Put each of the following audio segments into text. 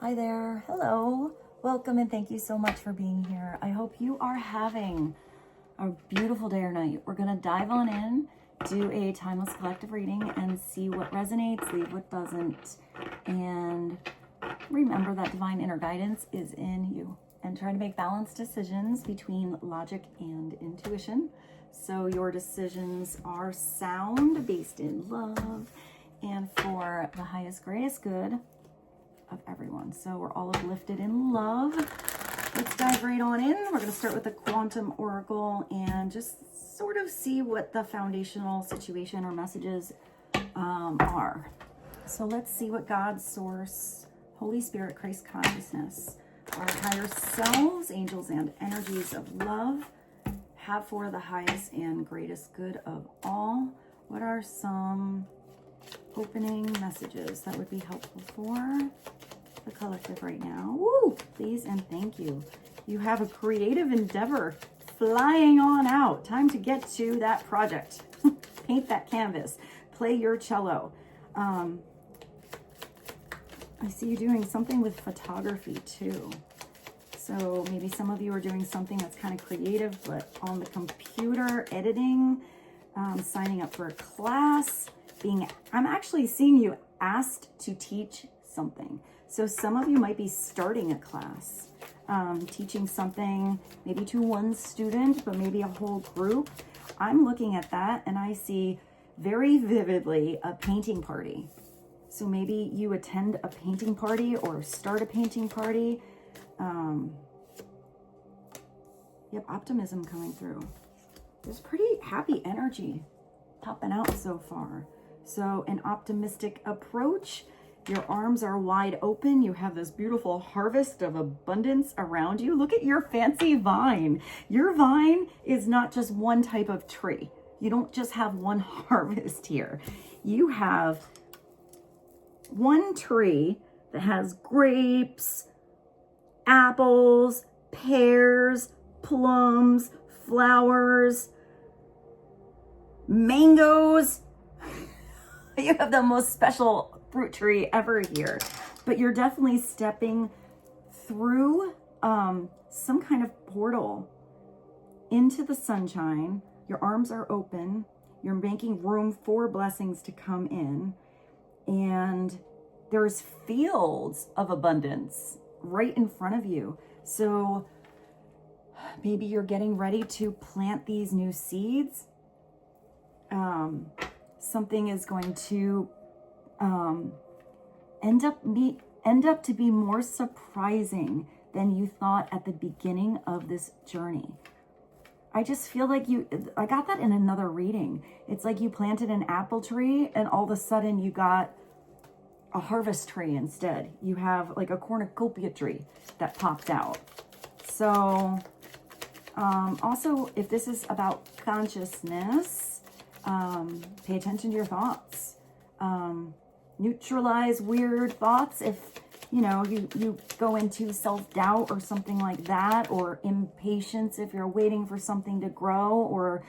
Hi there. Hello. Welcome and thank you so much for being here. I hope you are having a beautiful day or night. We're going to dive on in, do a timeless collective reading and see what resonates, leave what doesn't. And remember that divine inner guidance is in you, and try to make balanced decisions between logic and intuition. So your decisions are sound, based in love, and for the highest, greatest good of everyone. So we're all uplifted in love. Let's dive right on in. We're going to start with the Quantum Oracle and just sort of see what the foundational situation or messages are. So let's see what God, Source, Holy Spirit, Christ Consciousness, our higher selves, angels, and energies of love have for the highest and greatest good of all. What are some opening messages that would be helpful for the collective right now? Woo! Please and thank you. You have a creative endeavor flying on out. Time to get to that project. Paint that canvas. Play your cello. I see you doing something with photography too. So maybe some of you are doing something that's kind of creative, but on the computer, editing, signing up for a class, I'm actually seeing you asked to teach something. So some of you might be starting a class, teaching something maybe to one student, but maybe a whole group. I'm looking at that and I see very vividly a painting party. So maybe you attend a painting party or start a painting party. You have optimism coming through. There's pretty happy energy popping out so far. So an optimistic approach. Your arms are wide open. You have this beautiful harvest of abundance around you. Look at your fancy vine. Your vine is not just one type of tree. You don't just have one harvest here. You have one tree that has grapes, apples, pears, plums, flowers, mangoes. You have the most special fruit tree ever here, but you're definitely stepping through some kind of portal into the sunshine. Your arms are open. You're making room for blessings to come in, and there's fields of abundance right in front of you. So maybe you're getting ready to plant these new seeds. Something is going to end up to be more surprising than you thought at the beginning of this journey. I just feel like I got that in another reading. It's like you planted an apple tree and all of a sudden you got a harvest tree instead. You have like a cornucopia tree that popped out. So also, if this is about consciousness, pay attention to your thoughts. Neutralize weird thoughts if you go into self-doubt or something like that, or impatience if you're waiting for something to grow, or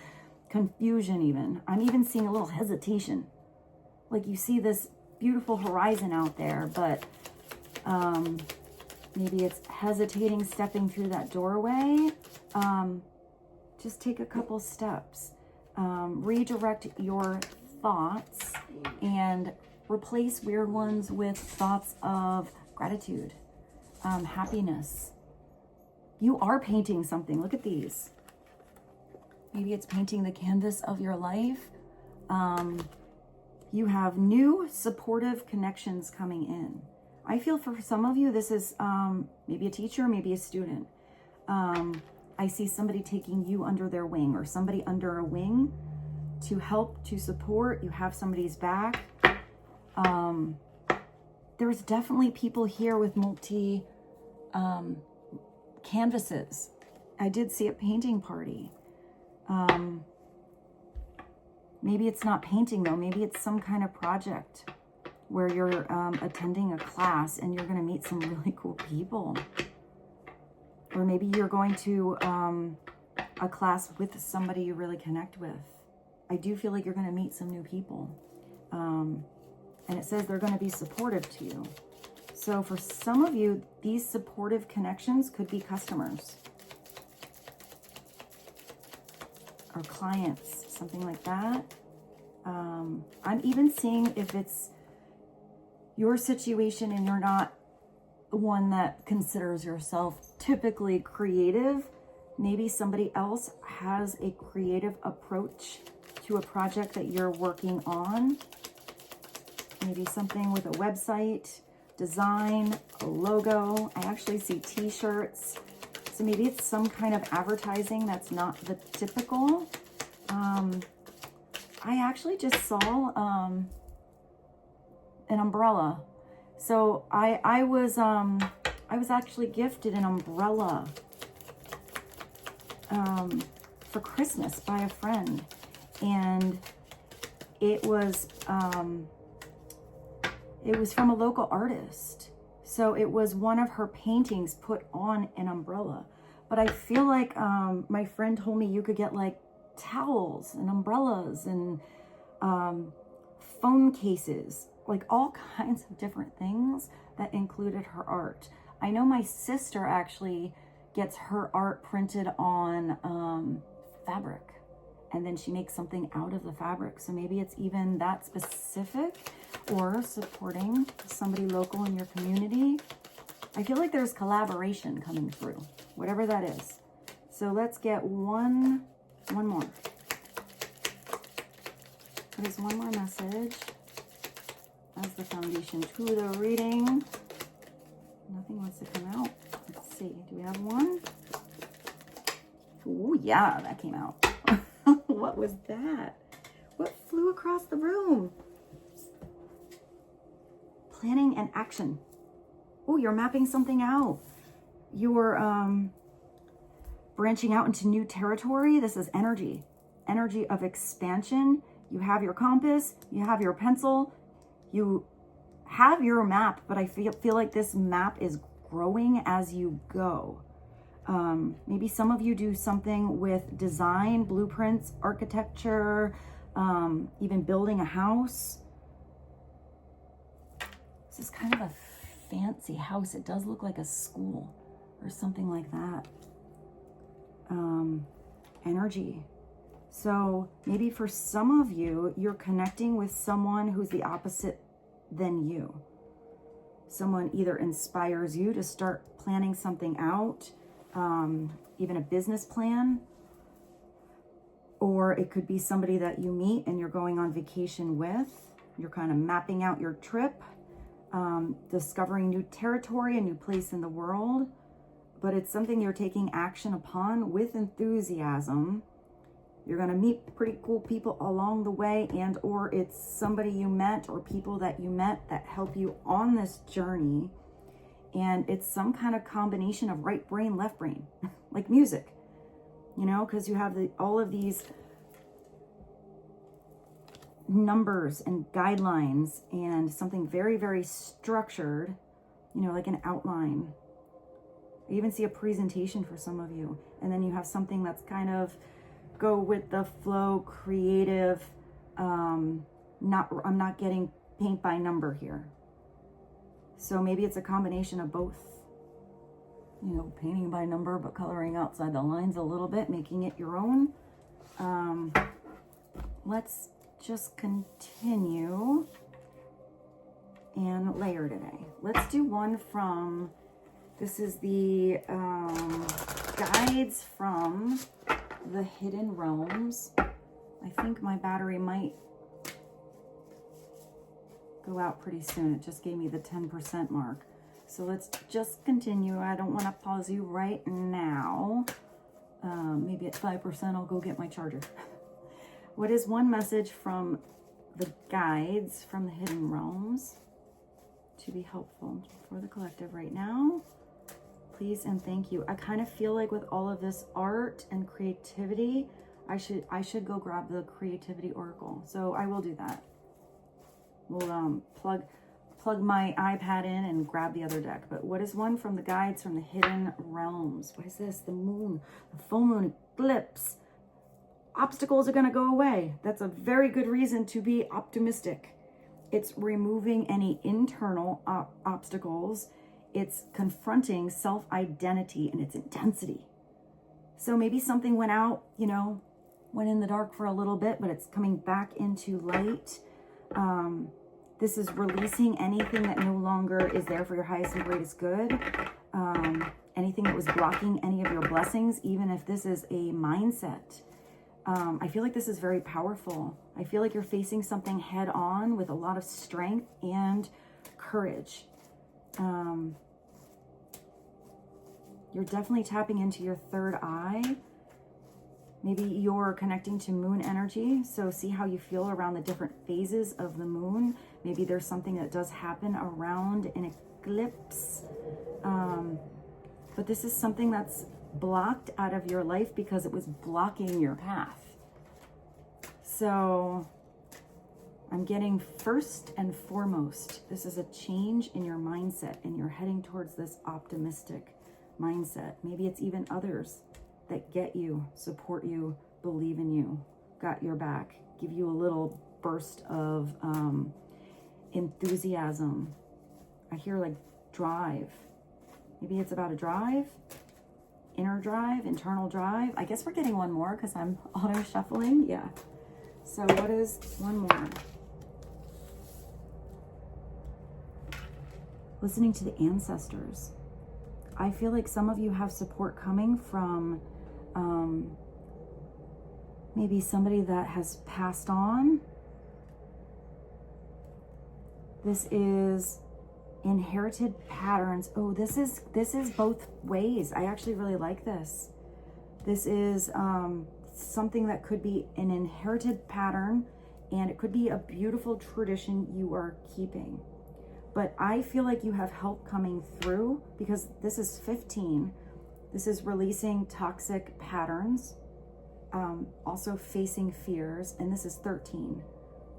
confusion even. I'm even seeing a little hesitation. Like you see this beautiful horizon out there, but maybe it's hesitating stepping through that doorway. Just take a couple steps. Redirect your thoughts and replace weird ones with thoughts of gratitude, happiness. You are painting something. Look at these. Maybe it's painting the canvas of your life. You have new supportive connections coming in. I feel for some of you, this is maybe a teacher, maybe a student. I see somebody taking you under their wing, or somebody under a wing to help, to support. You have somebody's back. There's definitely people here with multi canvases. I did see a painting party. Maybe it's not painting though. Maybe it's some kind of project where you're attending a class and you're going to meet some really cool people. Or maybe you're going to a class with somebody you really connect with. I do feel like you're going to meet some new people. And it says they're going to be supportive to you. So for some of you, these supportive connections could be customers or clients, something like that. I'm even seeing if it's your situation and you're not one that considers yourself typically creative. Maybe somebody else has a creative approach to a project that you're working on. Maybe something with a website, design, a logo. I actually see t-shirts. So maybe it's some kind of advertising that's not the typical. I actually just saw an umbrella. So I was actually gifted an umbrella for Christmas by a friend, and it was from a local artist. So it was one of her paintings put on an umbrella. But I feel like my friend told me you could get like towels and umbrellas and phone cases, like all kinds of different things that included her art. I know my sister actually gets her art printed on fabric, and then she makes something out of the fabric. So maybe it's even that specific, or supporting somebody local in your community. I feel like there's collaboration coming through, whatever that is. So let's get one more. There's one more message as the foundation to the reading. Nothing wants to come out. Let's see, do we have one? Oh yeah, that came out. What was that? What flew across the room? Planning and action. Oh, you're mapping something out. You're branching out into new territory. This is energy of expansion. You have your compass, you have your pencil, you have your map, but I feel like this map is growing as you go. Maybe some of you do something with design, blueprints, architecture, even building a house. This is kind of a fancy house. It does look like a school or something like that. Energy. So maybe for some of you, you're connecting with someone who's the opposite than you. Someone either inspires you to start planning something out, even a business plan, or it could be somebody that you meet and you're going on vacation with. You're kind of mapping out your trip, discovering new territory, a new place in the world, but it's something you're taking action upon with enthusiasm. You're going to meet pretty cool people along the way, and or it's somebody you met or people that you met that help you on this journey. And it's some kind of combination of right brain, left brain, like music, you know, because you have all of these numbers and guidelines and something very, very structured, you know, like an outline. I even see a presentation for some of you. And then you have something that's kind of go with the flow, creative, I'm not getting paint by number here. So maybe it's a combination of both, you know, painting by number, but coloring outside the lines a little bit, making it your own. Let's just continue and layer today. Let's do one from, this is the guides from the Hidden Realms. I think my battery might go out pretty soon. It just gave me the 10% mark. So let's just continue. I don't want to pause you right now. Maybe at 5% I'll go get my charger. What is one message from the guides from the Hidden Realms to be helpful for the collective right now? Please and thank you. I kind of feel like with all of this art and creativity, I should go grab the creativity oracle. So I will do that. We'll plug my iPad in and grab the other deck. But what is one from the guides from the Hidden Realms? What is this? The moon, the full moon eclipse. Obstacles are going to go away. That's a very good reason to be optimistic. It's removing any internal obstacles. It's confronting self-identity and its intensity. So maybe something went out, you know, went in the dark for a little bit, but it's coming back into light. This is releasing anything that no longer is there for your highest and greatest good. Anything that was blocking any of your blessings, even if this is a mindset. I feel like this is very powerful. I feel like you're facing something head on with a lot of strength and courage. You're definitely tapping into your third eye. Maybe you're connecting to moon energy. So see how you feel around the different phases of the moon. Maybe there's something that does happen around an eclipse. But this is something that's blocked out of your life because it was blocking your path. So I'm getting first and foremost, this is a change in your mindset and you're heading towards this optimistic mindset. Maybe it's even others that get you, support you, believe in you, got your back, give you a little burst of enthusiasm. I hear like drive. Maybe it's about a drive, inner drive, internal drive. I guess we're getting one more because I'm auto shuffling. Yeah. So what is one more? Listening to the ancestors. I feel like some of you have support coming from maybe somebody that has passed on. This is inherited patterns. Oh, this is both ways. I actually really like this. This is something that could be an inherited pattern, and it could be a beautiful tradition you are keeping. But I feel like you have help coming through because this is 15. This is releasing toxic patterns, also facing fears, and this is 13.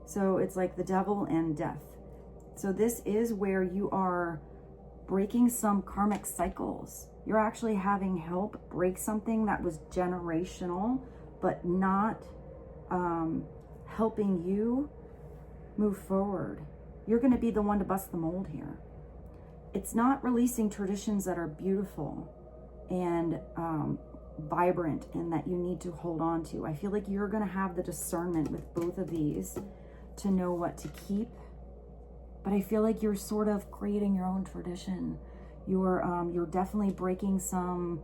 So it's like the devil and death. So this is where you are breaking some karmic cycles. You're actually having help break something that was generational, but not helping you move forward. You're going to be the one to bust the mold here. It's not releasing traditions that are beautiful and vibrant and that you need to hold on to. I feel like you're going to have the discernment with both of these to know what to keep. But I feel like you're sort of creating your own tradition. You're definitely breaking some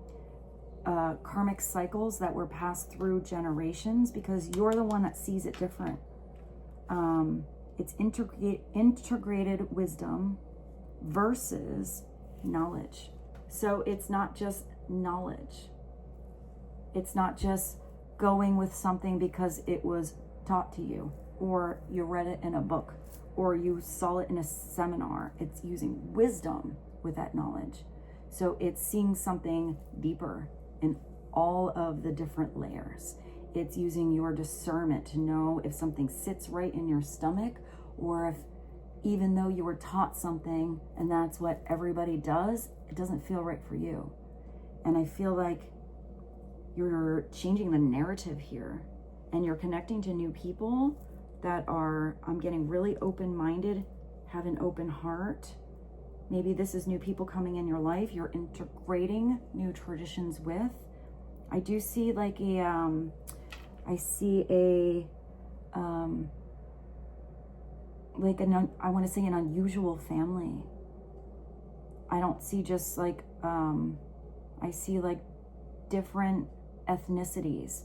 karmic cycles that were passed through generations because you're the one that sees it different. It's integrated wisdom versus knowledge. So it's not just knowledge. It's not just going with something because it was taught to you or you read it in a book or you saw it in a seminar. It's using wisdom with that knowledge. So it's seeing something deeper in all of the different layers. It's using your discernment to know if something sits right in your stomach or if even though you were taught something and that's what everybody does, it doesn't feel right for you. And I feel like you're changing the narrative here and you're connecting to new people that are, I'm getting really open-minded, have an open heart. Maybe this is new people coming in your life. You're integrating new traditions with. I do see like I want to say an unusual family. I don't see just like, I see like different ethnicities,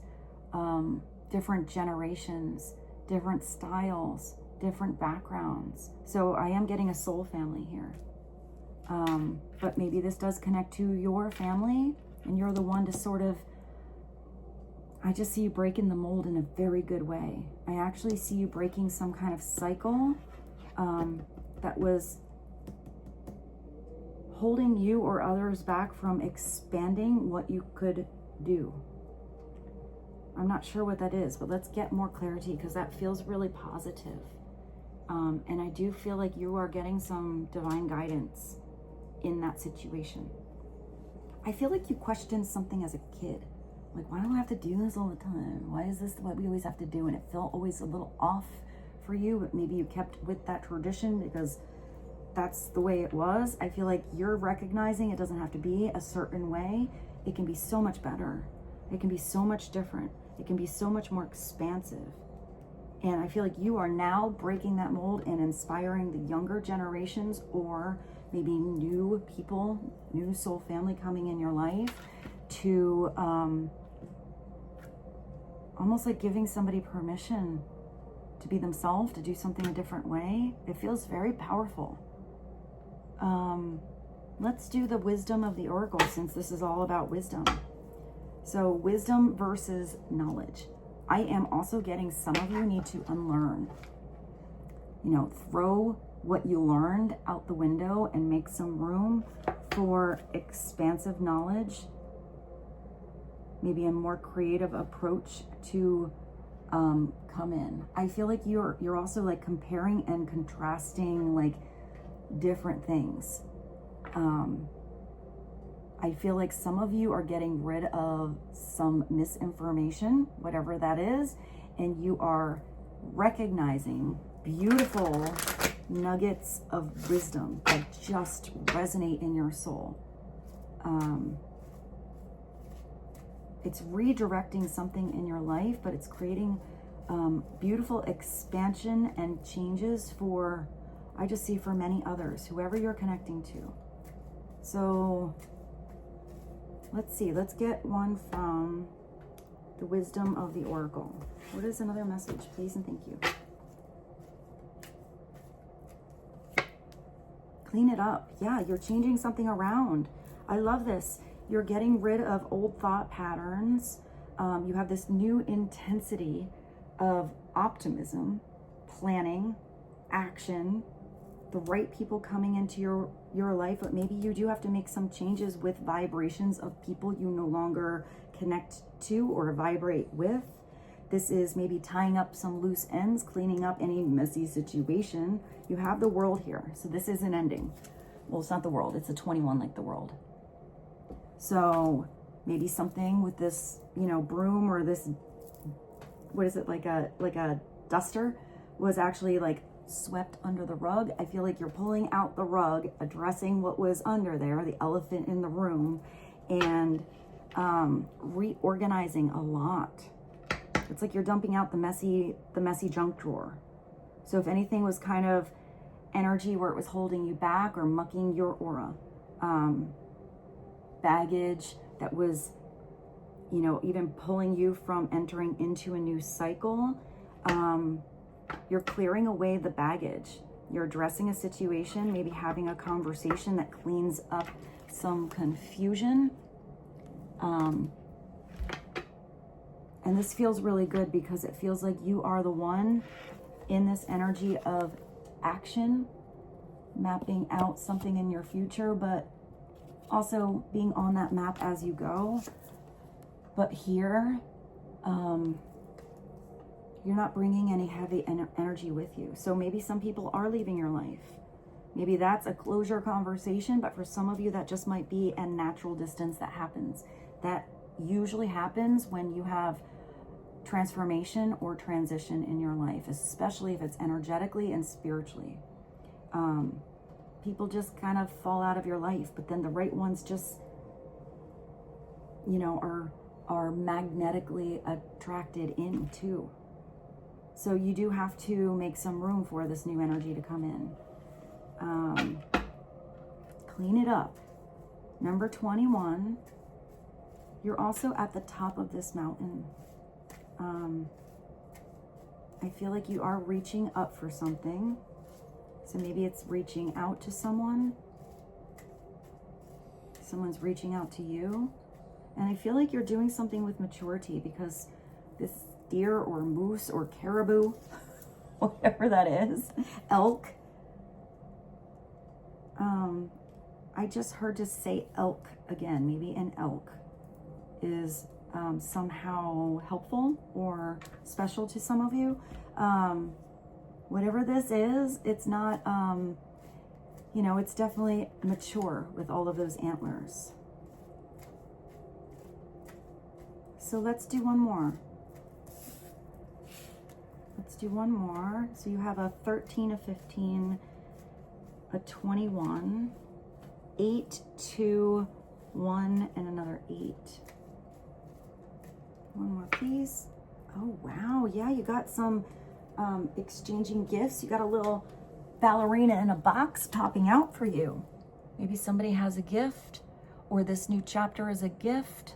different generations, different styles, different backgrounds. So I am getting a soul family here. But maybe this does connect to your family and you're the one to sort of, I just see you breaking the mold in a very good way. I actually see you breaking some kind of cycle that was holding you or others back from expanding what you could do. I'm not sure what that is, but let's get more clarity because that feels really positive. And I do feel like you are getting some divine guidance in that situation. I feel like you questioned something as a kid. Like, why do I have to do this all the time? Why is this what we always have to do? And it felt always a little off for you, but maybe you kept with that tradition because that's the way it was. I feel like you're recognizing it doesn't have to be a certain way. It can be so much better. It can be so much different. It can be so much more expansive. And I feel like you are now breaking that mold and inspiring the younger generations, or maybe new people, new soul family coming in your life, to almost like giving somebody permission to be themselves, to do something a different way. It feels very powerful. Let's do the wisdom of the oracle, since this is all about wisdom. So wisdom versus knowledge. I am also getting some of you need to unlearn. You know, throw what you learned out the window and make some room for expansive knowledge. Maybe a more creative approach to come in. I feel like you're also like comparing and contrasting like different things. I feel like some of you are getting rid of some misinformation, whatever that is, and you are recognizing beautiful nuggets of wisdom that just resonate in your soul. It's redirecting something in your life, but it's creating beautiful expansion and changes for, I just see, for many others, whoever you're connecting to. So let's see, let's get one from the wisdom of the oracle. What is another message, please and thank you? Clean it up. Yeah, you're changing something around. I love this. You're getting rid of old thought patterns. You have this new intensity of optimism, planning, action, the right people coming into your life, but maybe you do have to make some changes with vibrations of people you no longer connect to or vibrate with. This is maybe tying up some loose ends, cleaning up any messy situation. You have the world here, so this is an ending. Well, it's not the world, it's a 21 like the world. So maybe something with this, you know, broom or this, what is it, like a duster, was actually like swept under the rug. I feel like you're pulling out the rug, addressing what was under there, the elephant in the room, and reorganizing a lot. It's like you're dumping out the messy junk drawer. So if anything was kind of energy where it was holding you back or mucking your aura, baggage that was, you know, even pulling you from entering into a new cycle, you're clearing away the baggage. You're addressing a situation, maybe having a conversation that cleans up some confusion. And this feels really good because it feels like you are the one in this energy of action, mapping out something in your future, but also being on that map as you go. But here, you're not bringing any heavy energy with you. So maybe some people are leaving your life. Maybe that's a closure conversation, but for some of you, that just might be a natural distance that happens. That usually happens when you have transformation or transition in your life, especially if it's energetically and spiritually. People just kind of fall out of your life, but then the right ones just, you know, are magnetically attracted in too. So you do have to make some room for this new energy to come in. Clean it up. Number 21, you're also at the top of this mountain. I feel like you are reaching up for something. So maybe it's reaching out to someone. Someone's reaching out to you. And I feel like you're doing something with maturity, because this deer or moose or caribou, whatever that is, elk. I just heard to say elk again. Maybe an elk is somehow helpful or special to some of you. Whatever this is, it's not, you know, it's definitely mature with all of those antlers. So let's do one more. Let's do one more. So you have a 13, a 15, a 21, 8, 2, 1, and another 8. One more, please. Oh, wow. Yeah, you got some exchanging gifts. You got a little ballerina in a box popping out for you. Maybe somebody has a gift, or this new chapter is a gift.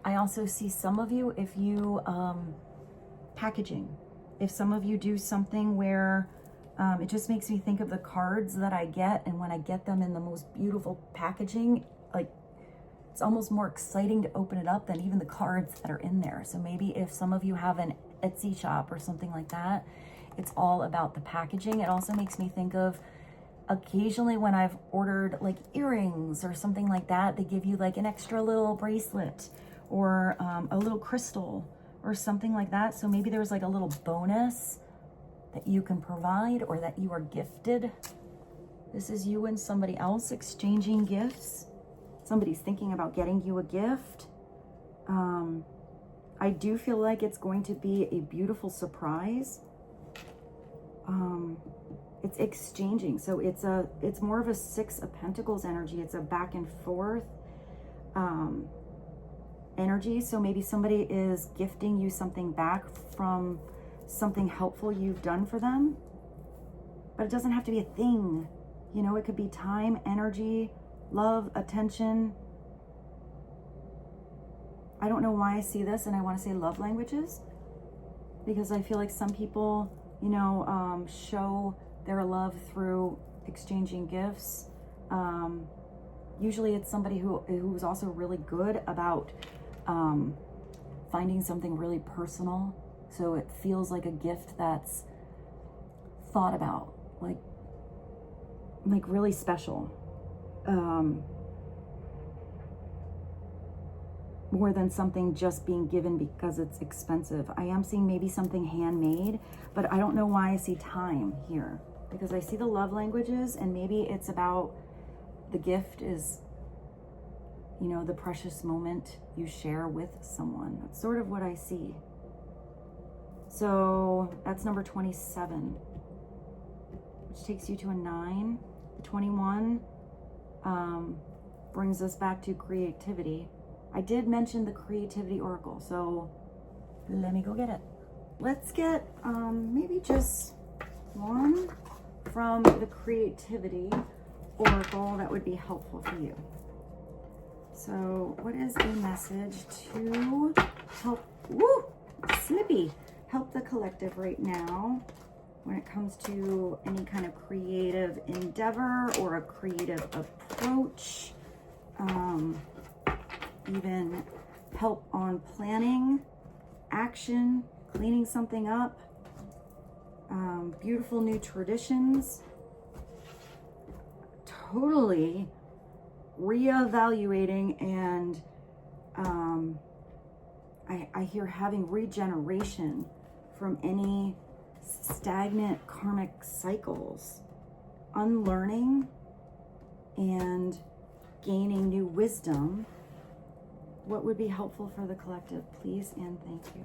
I also see some of you, if you, packaging. If some of you do something where it just makes me think of the cards that I get, and when I get them in the most beautiful packaging, like it's almost more exciting to open it up than even the cards that are in there. So maybe if some of you have an Etsy shop or something like that, it's all about the packaging. It also makes me think of occasionally when I've ordered like earrings or something like that, they give you like an extra little bracelet or a little crystal or something like that. So maybe there's like a little bonus that you can provide or that you are gifted. This is you and somebody else exchanging gifts. Somebody's thinking about getting you a gift. I do feel like it's going to be a beautiful surprise. It's exchanging. So it's more of a 6 of Pentacles energy. It's a back and forth energy. So maybe somebody is gifting you something back from something helpful you've done for them. But it doesn't have to be a thing. You know, it could be time, energy, love, attention. I don't know why I see this and I want to say love languages, because I feel like some people, you know, show their love through exchanging gifts. Usually it's somebody who's also really good about finding something really personal. So it feels like a gift that's thought about, like really special. More than something just being given because it's expensive. I am seeing maybe something handmade, but I don't know why I see time here, because I see the love languages, and maybe it's about the gift is, you know, the precious moment you share with someone. That's sort of what I see. So that's number 27, which takes you to a 9. The 21 brings us back to creativity. I did mention the creativity oracle, so let me go get it. Let's get maybe just one from the creativity oracle that would be helpful for you. So what is a message to help, help the collective right now when it comes to any kind of creative endeavor or a creative approach? Even help on planning, action, cleaning something up, beautiful new traditions, totally reevaluating, and I hear having regeneration from any stagnant karmic cycles, unlearning and gaining new wisdom. What would be helpful for the collective, please and thank you.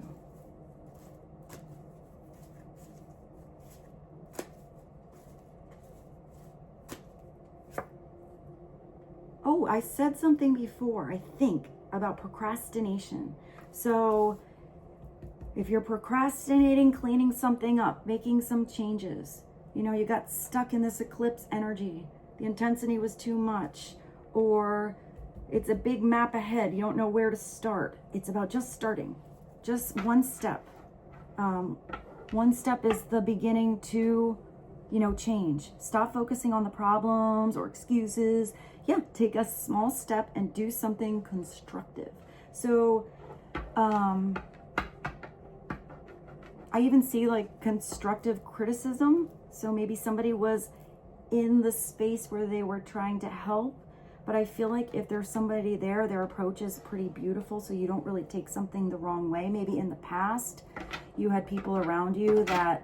Oh, I said something before, I think, about procrastination. So if you're procrastinating, cleaning something up, making some changes, you know, you got stuck in this eclipse energy, the intensity was too much, or it's a big map ahead, you don't know where to start. It's about just starting, just one step. One step is the beginning to, you know, change. Stop focusing on the problems or excuses. Yeah, take a small step and do something constructive. So I even see like constructive criticism. So maybe somebody was in the space where they were trying to help, but I feel like if there's somebody there, their approach is pretty beautiful, so you don't really take something the wrong way. Maybe in the past, you had people around you that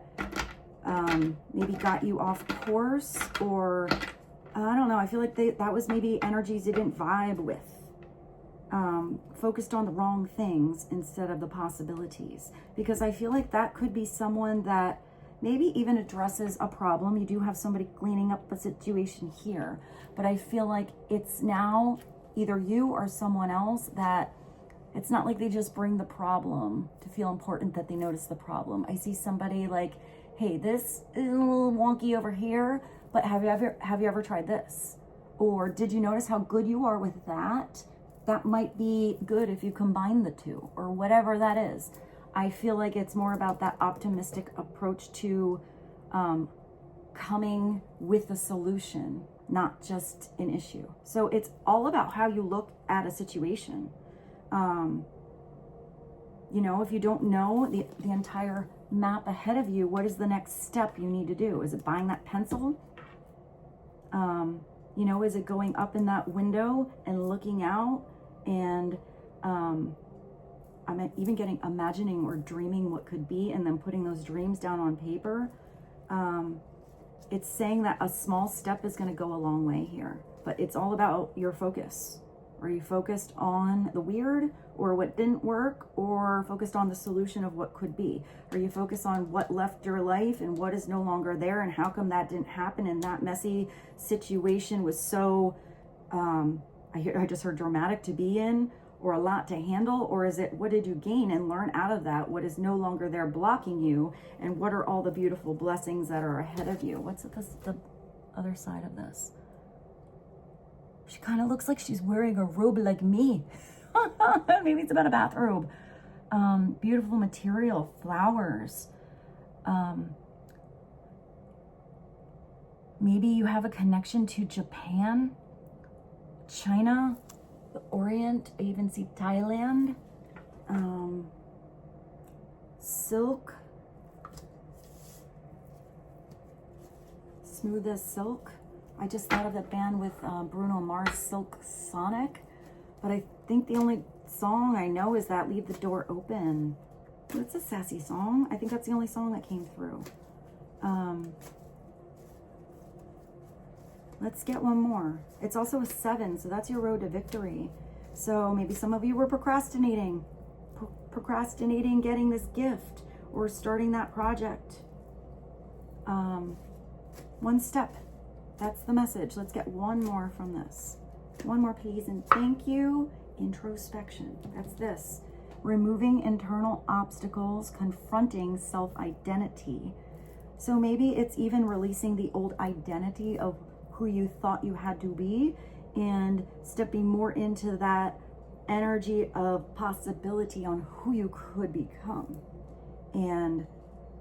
maybe got you off course, or I don't know. I feel like that was maybe energies you didn't vibe with. focused on the wrong things instead of the possibilities. Because I feel like that could be someone that maybe even addresses a problem. You do have somebody cleaning up the situation here, but I feel like it's now either you or someone else that it's not like they just bring the problem to feel important that they notice the problem. I see somebody like, hey, this is a little wonky over here, but have you ever tried this? Or did you notice how good you are with that? That might be good if you combine the two, or whatever that is. I feel like it's more about that optimistic approach to coming with a solution, not just an issue. So it's all about how you look at a situation. You know, if you don't know the entire map ahead of you, what is the next step you need to do? Is it buying that pencil? You know, is it going up in that window and looking out? And I'm even imagining or dreaming what could be, and then putting those dreams down on paper. It's saying that a small step is going to go a long way here, but it's all about your focus. Are you focused on the weird or what didn't work, or focused on the solution of what could be? Are you focused on what left your life and what is no longer there, and how come that didn't happen, and that messy situation was so, I just heard dramatic to be in, or a lot to handle? Or is it, what did you gain and learn out of that? What is no longer there blocking you, and what are all the beautiful blessings that are ahead of you? What's the other side of this? She kind of looks like she's wearing a robe like me. Maybe it's about a bathrobe. Beautiful material, flowers. Maybe you have a connection to Japan, China, the Orient. I even see Thailand. Silk. Smooth as silk. I just thought of that band with Bruno Mars, Silk Sonic. But I think the only song I know is that Leave the Door Open. It's a sassy song. I think that's the only song that came through. Let's get one more. It's also a 7, so that's your road to victory. So maybe some of you were procrastinating getting this gift or starting that project. One step. That's the message. Let's get one more from this. One more, please, and thank you. Introspection. That's this. Removing internal obstacles, confronting self-identity. So maybe it's even releasing the old identity of who you thought you had to be, and stepping more into that energy of possibility on who you could become, and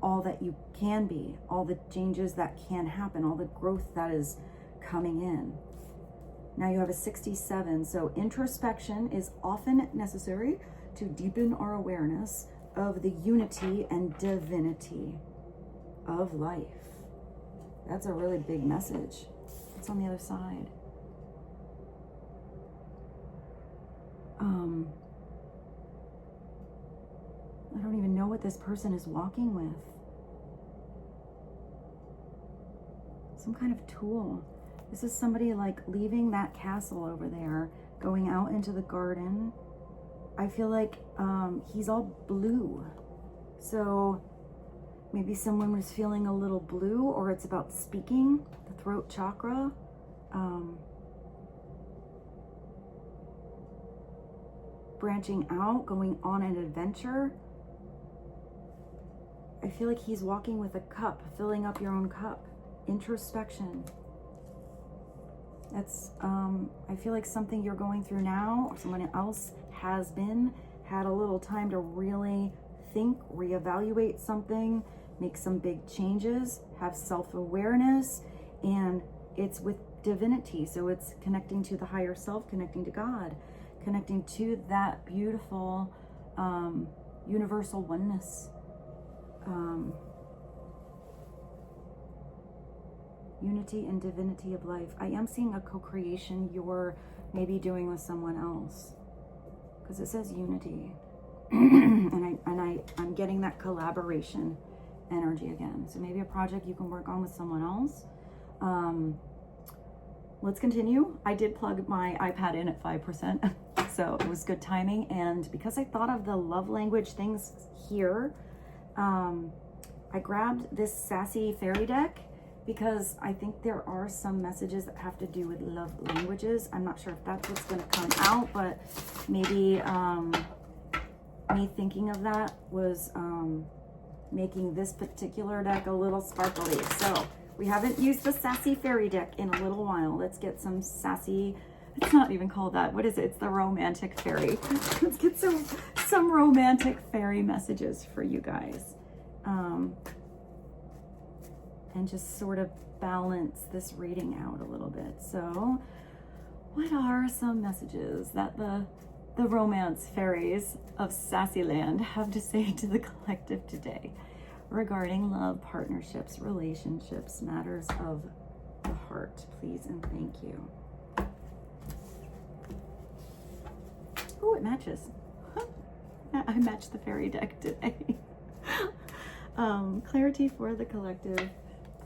all that you can be, all the changes that can happen, all the growth that is coming in. Now you have a 67. So introspection is often necessary to deepen our awareness of the unity and divinity of life. That's a really big message. What's on the other side? I don't even know what this person is walking with. Some kind of tool. This is somebody like leaving that castle over there, going out into the garden. I feel like he's all blue. So maybe someone was feeling a little blue, or it's about speaking, the throat chakra. Branching out, going on an adventure. I feel like he's walking with a cup, filling up your own cup. Introspection. That's, I feel like something you're going through now, or someone else had a little time to really think, reevaluate something, make some big changes, have self-awareness, and it's with divinity. So it's connecting to the higher self, connecting to God, connecting to that beautiful universal oneness. Unity and divinity of life. I am seeing a co-creation you're maybe doing with someone else, because it says unity. and I'm getting that collaboration energy again. So maybe a project you can work on with someone else. Let's continue. I did plug my iPad in at 5%. So it was good timing. And because I thought of the love language things here, I grabbed this sassy fairy deck because I think there are some messages that have to do with love languages. I'm not sure if that's what's going to come out, but maybe me thinking of that was making this particular deck a little sparkly. So we haven't used the sassy fairy deck in a little while. Let's get some sassy, it's not even called that. What is it? It's the romantic fairy. Let's get some romantic fairy messages for you guys. And just sort of balance this reading out a little bit. So what are some messages that the romance fairies of Sassyland have to say to the collective today regarding love, partnerships, relationships, matters of the heart, please and thank you. Oh, it matches. I matched the fairy deck today. Clarity for the collective,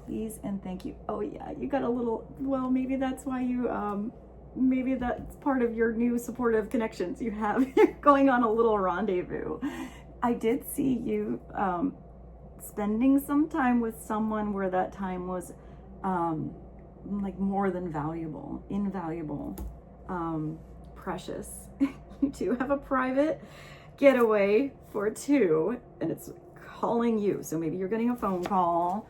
please and thank you. Oh yeah, you got a little, well, maybe that's why you, maybe that's part of your new supportive connections you have. You're going on a little rendezvous. I did see you spending some time with someone where that time was like more than valuable, invaluable, precious. You do have a private getaway for two, and it's calling you. So maybe you're getting a phone call.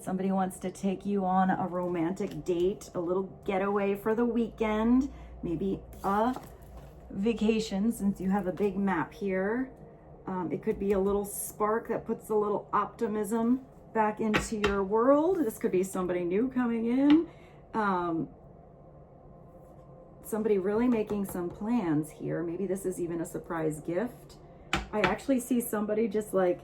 Somebody wants to take you on a romantic date, a little getaway for the weekend, maybe a vacation since you have a big map here. It could be a little spark that puts a little optimism back into your world. This could be somebody new coming in. Somebody really making some plans here. Maybe this is even a surprise gift. I actually see somebody just like,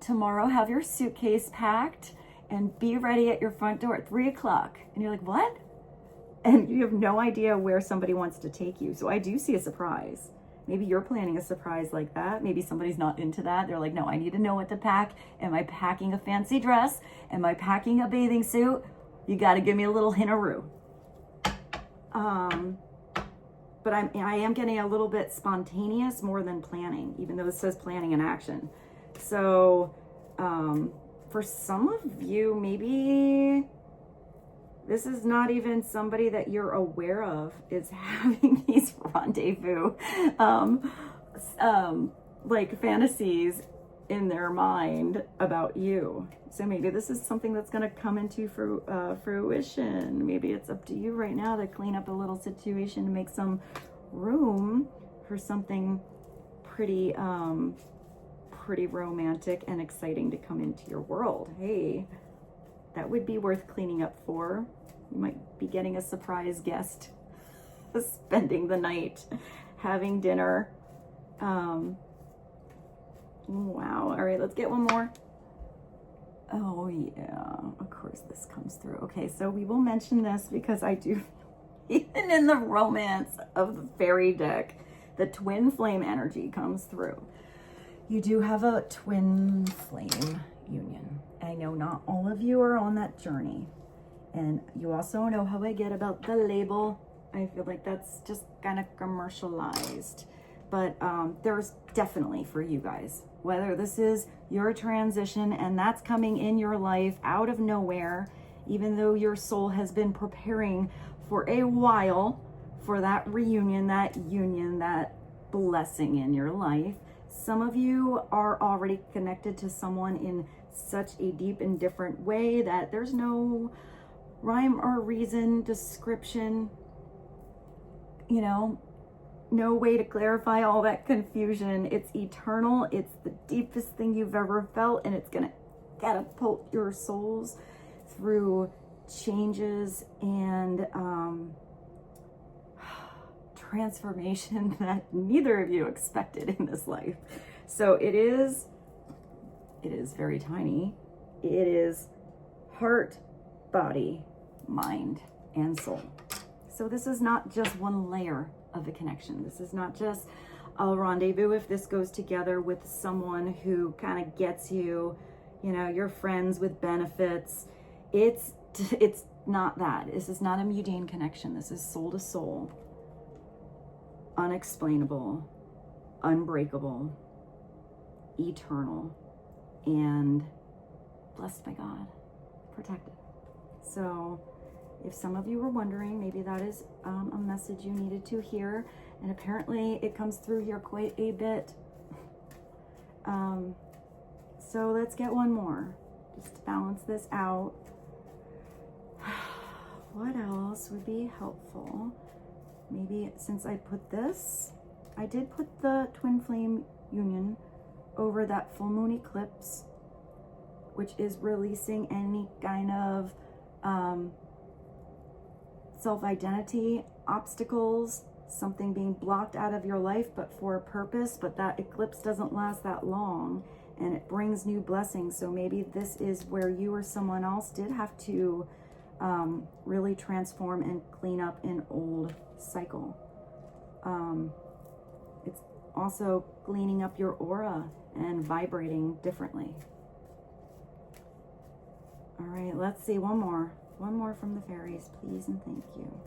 tomorrow have your suitcase packed and be ready at your front door at 3 o'clock. And you're like, what? And you have no idea where somebody wants to take you. So I do see a surprise. Maybe you're planning a surprise like that. Maybe somebody's not into that. They're like, no, I need to know what to pack. Am I packing a fancy dress? Am I packing a bathing suit? You got to give me a little hint-a-roo. But I am getting a little bit spontaneous more than planning, even though it says planning and action. So for some of you, dus this is not even somebody that you're aware of is having these rendezvous like fantasies in their mind about you. So maybe this is something that's going to come into fruition. Maybe it's up to you right now to clean up a little situation to make some room for something pretty romantic and exciting to come into your world. Hey, that would be worth cleaning up for. You might be getting a surprise guest, spending the night, having dinner. Wow. All right, let's get one more. Oh yeah, of course this comes through. Okay, so we will mention this because I do, even in the romance of the fairy deck, the twin flame energy comes through. You do have a twin flame union. I know not all of you are on that journey. And you also know how I get about the label. I feel like that's just kind of commercialized. But there's definitely for you guys, whether this is your transition and that's coming in your life out of nowhere, even though your soul has been preparing for a while for that reunion, that union, that blessing in your life. Some of you are already connected to someone in such a deep and different way that there's no rhyme or reason, description, you know, no way to clarify all that confusion. It's eternal. It's the deepest thing you've ever felt, and it's gonna catapult your souls through changes and transformation that neither of you expected in this life. So it is very tiny. It is heart, body, mind, and soul. So this is not just one layer of the connection. This is not just a rendezvous if this goes together with someone who kind of gets you, you know, you're friends with benefits. It's not that. This is not a mundane connection. This is soul to soul. unexplainable, unbreakable, eternal, and blessed by God, protected. So if some of you were wondering, maybe that is a message you needed to hear. And apparently it comes through here quite a bit. So let's get one more, just to balance this out. What else would be helpful? Maybe since I put this, I did put the twin flame union over that full moon eclipse, which is releasing any kind of self-identity, obstacles, something being blocked out of your life, but for a purpose. But that eclipse doesn't last that long, and it brings new blessings. So maybe this is where you or someone else did have to really transform and clean up an old cycle. It's also cleaning up your aura and vibrating differently. All right, let's see, one more from the fairies, please and thank you.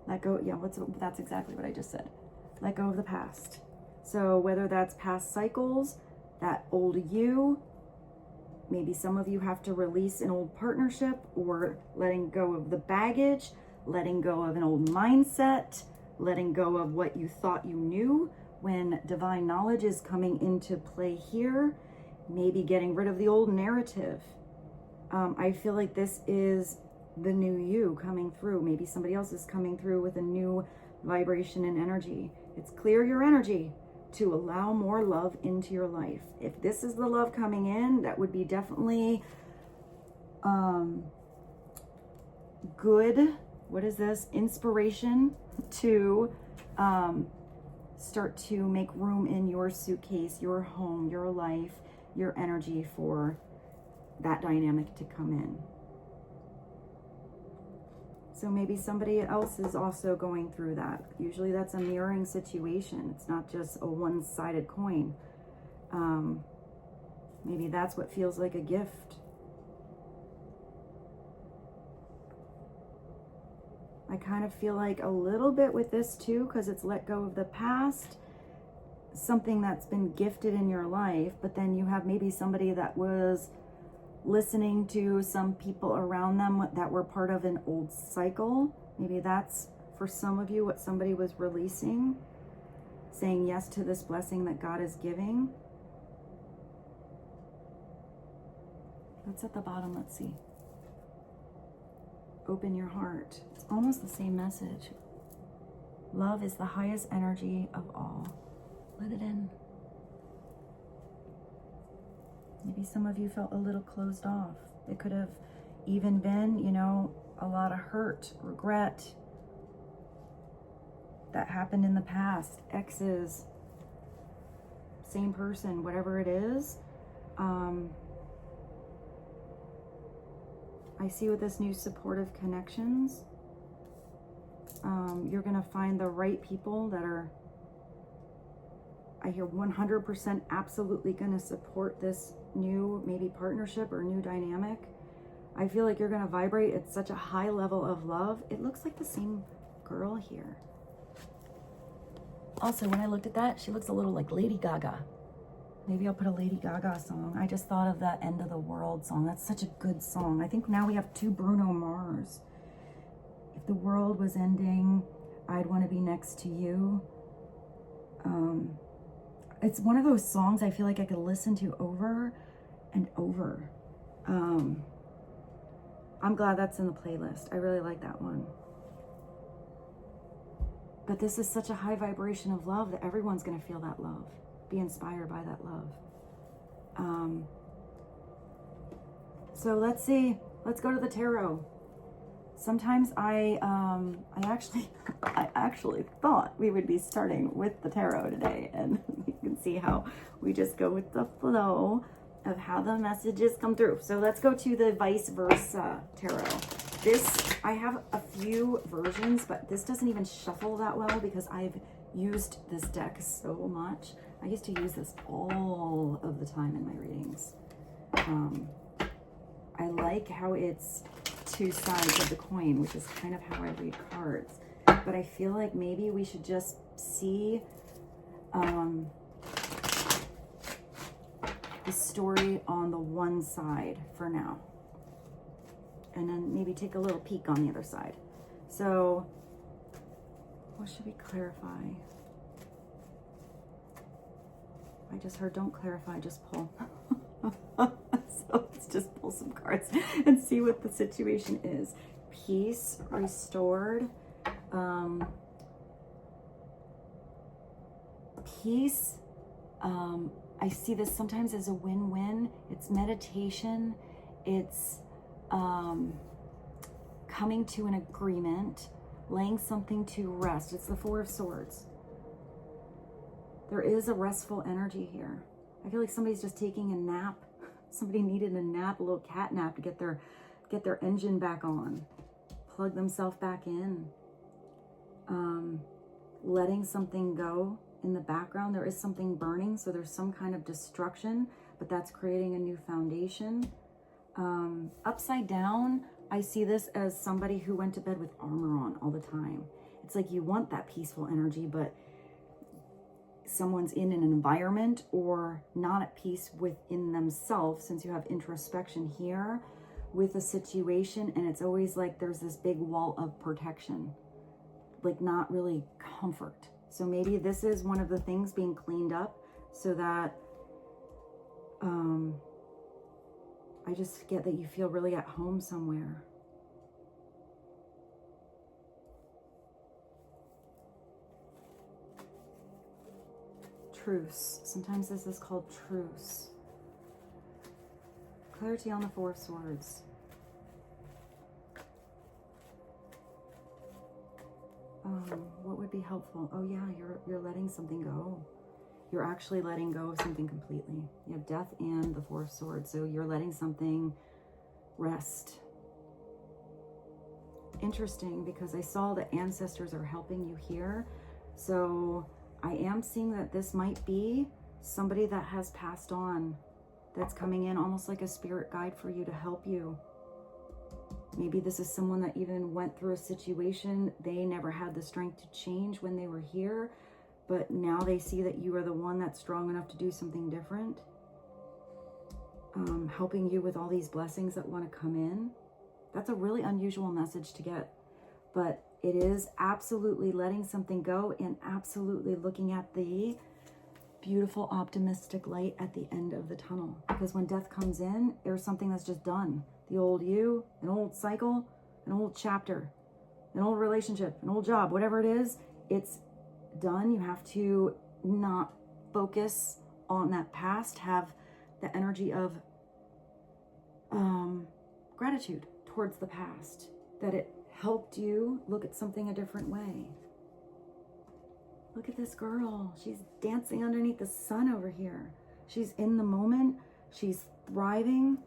Let go, yeah, that's exactly what I just said. Let go of the past. So whether that's past cycles, that old you, maybe some of you have to release an old partnership, or letting go of the baggage, letting go of an old mindset, letting go of what you thought you knew when divine knowledge is coming into play here, maybe getting rid of the old narrative. I feel like this is the new you coming through. Maybe somebody else is coming through with a new vibration and energy. It's clear your energy to allow more love into your life. If this is the love coming in, that would be definitely good. What is this? Inspiration to start to make room in your suitcase, your home, your life, your energy for that dynamic to come in. So maybe somebody else is also going through that. Usually that's a mirroring situation. It's not just a one-sided coin. Maybe that's what feels like a gift. I kind of feel like a little bit with this too, because it's let go of the past, something that's been gifted in your life, but then you have maybe somebody that was listening to some people around them that were part of an old cycle. Maybe that's, for some of you, what somebody was releasing, saying yes to this blessing that God is giving. What's at the bottom? Let's see. Open your heart. It's almost the same message. Love is the highest energy of all. Let it in. Maybe some of you felt a little closed off. It could have even been, you know, a lot of hurt, regret that happened in the past. Exes, same person, whatever it is. I see with this new supportive connections, you're going to find the right people that are, I hear 100% absolutely going to support this new maybe partnership or new dynamic. I feel like you're going to vibrate at such a high level of love. It looks like the same girl here. Also, when I looked at that, she looks a little like Lady Gaga. Maybe I'll put a Lady Gaga song. I just thought of that End of the World song. That's such a good song. I think now we have 2 Bruno Mars. If the world was ending, I'd want to be next to you. It's one of those songs I feel like I could listen to over and over. I'm glad that's in the playlist. I really like that one. But this is such a high vibration of love that everyone's going to feel that love, be inspired by that love. So let's see. Let's go to the tarot. Sometimes I actually thought we would be starting with the tarot today, and you can see how we just go with the flow of how the messages come through. So let's go to the vice versa tarot. This, I have a few versions, but this doesn't even shuffle that well because I've used this deck so much. I used to use this all of the time in my readings. I like how it's 2 sides of the coin, which is kind of how I read cards. but I feel like maybe we should just see the story on the one side for now, and then maybe take a little peek on the other side. So what should we clarify? I just heard don't clarify, just pull. So let's just pull some cards and see what the situation is. Peace restored. Peace. I see this sometimes as a win-win. It's meditation. It's coming to an agreement, laying something to rest. It's the Four of Swords. There is a restful energy here. I feel like somebody's just taking a nap. Somebody needed a nap, a little cat nap, to get their engine back on, plug themselves back in. Letting something go. In the background, there is something burning, so there's some kind of destruction, but that's creating a new foundation. Upside down, I see this as somebody who went to bed with armor on all the time. It's like you want that peaceful energy, but someone's in an environment or not at peace within themselves, since you have introspection here with a situation, and it's always like there's this big wall of protection, like not really comfort. So maybe this is one of the things being cleaned up, so that I just get that you feel really at home somewhere. Truce. Sometimes this is called truce. Clarity on the Four of Swords. What would be helpful? Oh yeah, you're letting something go. You're actually letting go of something completely. You have Death and the Four of Swords, so you're letting something rest. Interesting, because I saw the ancestors are helping you here. So I am seeing that this might be somebody that has passed on, that's coming in almost like a spirit guide for you to help you. Maybe this is someone that even went through a situation. They never had the strength to change when they were here, but now they see that you are the one that's strong enough to do something different. Helping you with all these blessings that want to come in. That's a really unusual message to get, but it is absolutely letting something go and absolutely looking at the beautiful optimistic light at the end of the tunnel. Because when death comes in, there's something that's just done. The old you, an old cycle, an old chapter, an old relationship, an old job, whatever it is, it's done. You have to not focus on that past, have the energy of gratitude towards the past, that it helped you look at something a different way. Look at this girl. She's dancing underneath the sun over here. She's in the moment. She's thriving.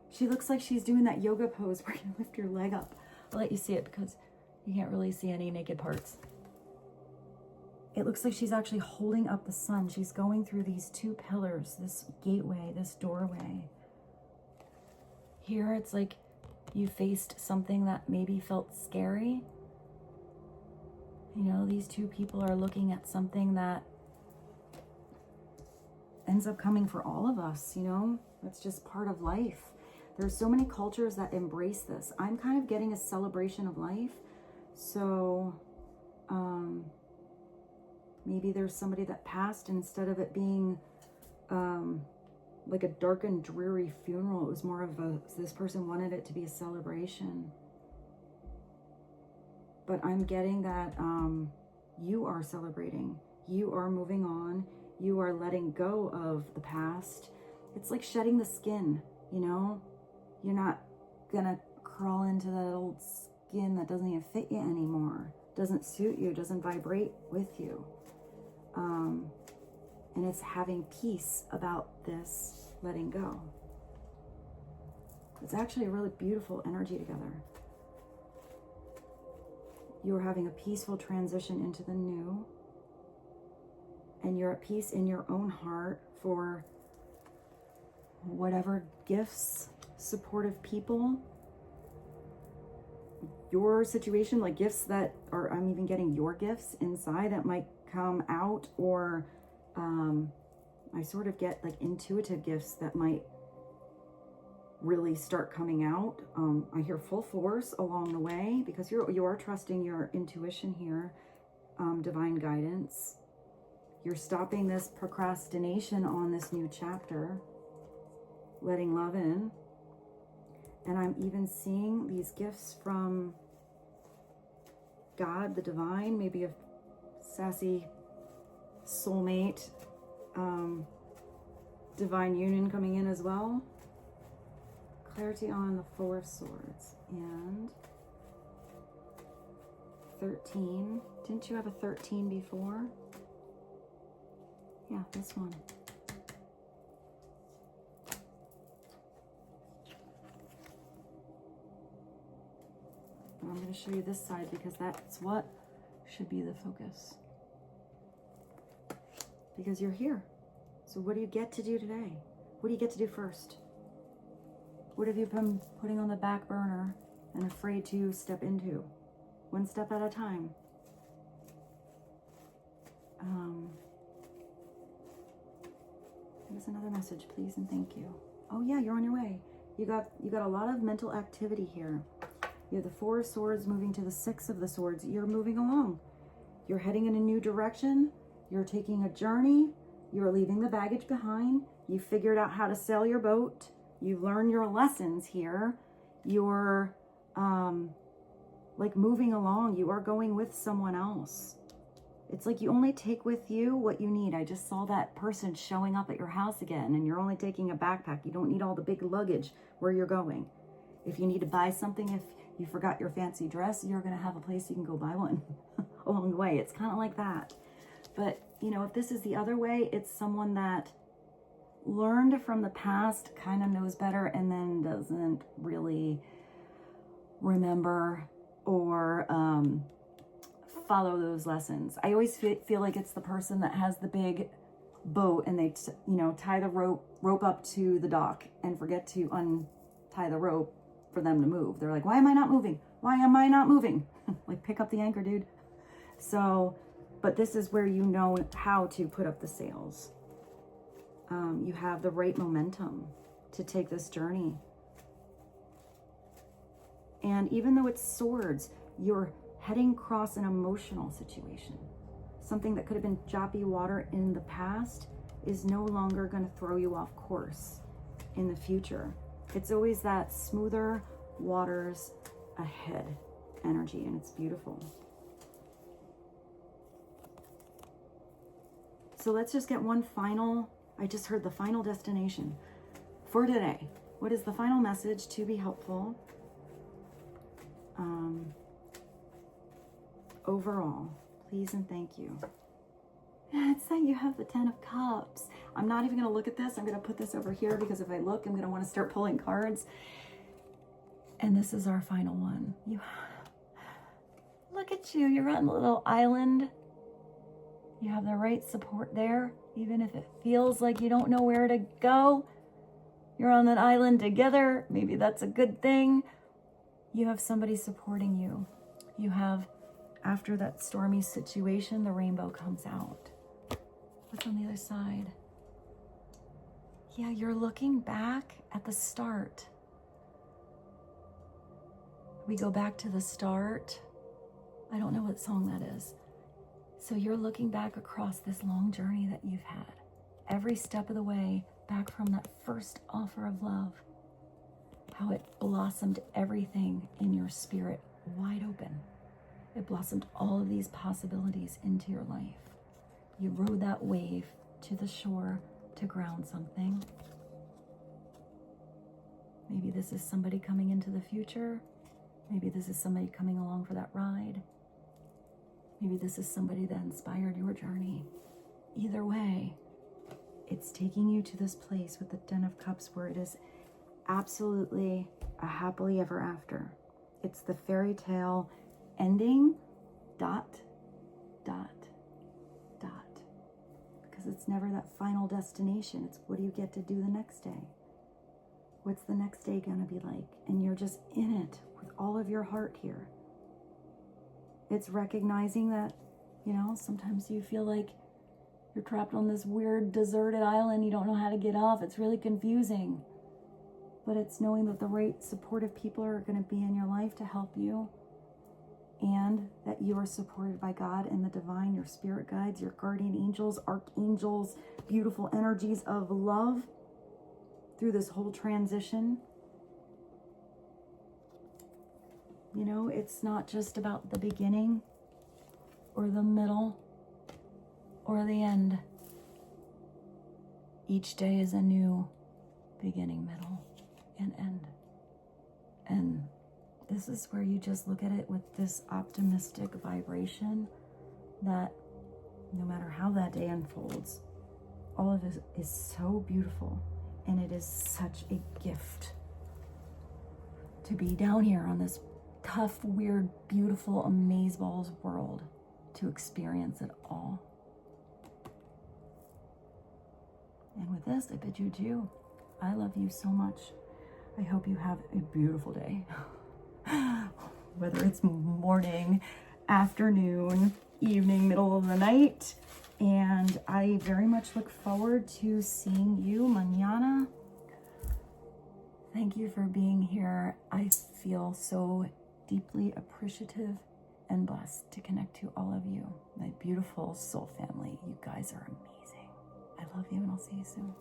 She looks like she's doing that yoga pose where you lift your leg up. I'll let you see it because you can't really see any naked parts. It looks like she's actually holding up the sun. She's going through these two pillars, this gateway, this doorway. Here it's like you faced something that maybe felt scary. You know, these two people are looking at something that ends up coming for all of us, you know? That's just part of life. There's so many cultures that embrace this. I'm kind of getting a celebration of life. So maybe there's somebody that passed, and instead of it being like a dark and dreary funeral, it was more of this person wanted it to be a celebration. But I'm getting that you are celebrating. You are moving on. You are letting go of the past. It's like shedding the skin, you know? You're not gonna crawl into that old skin that doesn't even fit you anymore. Doesn't suit you, doesn't vibrate with you. And it's having peace about this letting go. It's actually a really beautiful energy together. You're having a peaceful transition into the new, and you're at peace in your own heart for whatever gifts supportive people. Your situation, like gifts that, or I'm even getting your gifts inside that might come out, or I sort of get like intuitive gifts that might really start coming out. I hear full force along the way, because you are trusting your intuition here, divine guidance. You're stopping this procrastination on this new chapter, letting love in. And I'm even seeing these gifts from God, the divine, maybe a sassy soulmate, divine union coming in as well. Clarity on the Four of Swords and 13. Didn't you have a 13 before? Yeah, this one. I'm going to show you this side, because that's what should be the focus. Because you're here. So what do you get to do today? What do you get to do first? What have you been putting on the back burner and afraid to step into? One step at a time. Give us another message, please, and thank you. Oh yeah, you're on your way. You got a lot of mental activity here. You have the Four of Swords moving to the Six of the Swords. You're moving along. You're heading in a new direction. You're taking a journey. You're leaving the baggage behind. You figured out how to sail your boat. You've learned your lessons here. You're like moving along. You are going with someone else. It's like you only take with you what you need. I just saw that person showing up at your house again, and you're only taking a backpack. You don't need all the big luggage where you're going. If you need to buy something, if you forgot your fancy dress, you're going to have a place you can go buy one along the way. It's kind of like that. But, you know, if this is the other way, it's someone that learned from the past, kind of knows better, and then doesn't really remember or follow those lessons. I always feel like it's the person that has the big boat and they, tie the rope up to the dock and forget to untie the rope for them to move. They're like, why am I not moving? Why am I not moving? Like, pick up the anchor, dude. So, but this is where you know how to put up the sails. You have the right momentum to take this journey. And even though it's swords, you're heading across an emotional situation. Something that could have been choppy water in the past is no longer going to throw you off course in the future. It's always that smoother waters ahead energy, and it's beautiful. So let's just get one final, I just heard the final destination for today. What is the final message to be helpful? Overall, please and thank you. It's that you have the 10 of Cups. I'm not even going to look at this. I'm going to put this over here, because if I look, I'm going to want to start pulling cards. And this is our final one. Look at you. You're on a little island. You have the right support there. Even if it feels like you don't know where to go, you're on that island together. Maybe that's a good thing. You have somebody supporting you. You have, after that stormy situation, the rainbow comes out. What's on the other side? Yeah, you're looking back at the start. We go back to the start. I don't know what song that is. So you're looking back across this long journey that you've had. Every step of the way, back from that first offer of love. How it blossomed everything in your spirit wide open. It blossomed all of these possibilities into your life. You rode that wave to the shore to ground something. Maybe this is somebody coming into the future. Maybe this is somebody coming along for that ride. Maybe this is somebody that inspired your journey. Either way, it's taking you to this place with the 10 of Cups where it is absolutely a happily ever after. It's the fairy tale ending, ... Because it's never that final destination. It's what do you get to do the next day? What's the next day going to be like? And you're just in it with all of your heart here. It's recognizing that, you know, sometimes you feel like you're trapped on this weird deserted island. You don't know how to get off. It's really confusing. But it's knowing that the right supportive people are going to be in your life to help you. And that you are supported by God and the divine, your spirit guides, your guardian angels, archangels, beautiful energies of love through this whole transition. You know, it's not just about the beginning or the middle or the end. Each day is a new beginning, middle, and end. And this is where you just look at it with this optimistic vibration that no matter how that day unfolds, all of it is so beautiful, and it is such a gift to be down here on this tough, weird, beautiful, amazeballs world, to experience it all. And with this, I bid you adieu. I love you so much. I hope you have a beautiful day. Whether it's morning, afternoon, evening, middle of the night. And I very much look forward to seeing you mañana. Thank you for being here. I feel so deeply appreciative and blessed to connect to all of you, my beautiful soul family. You guys are amazing. I love you, and I'll see you soon.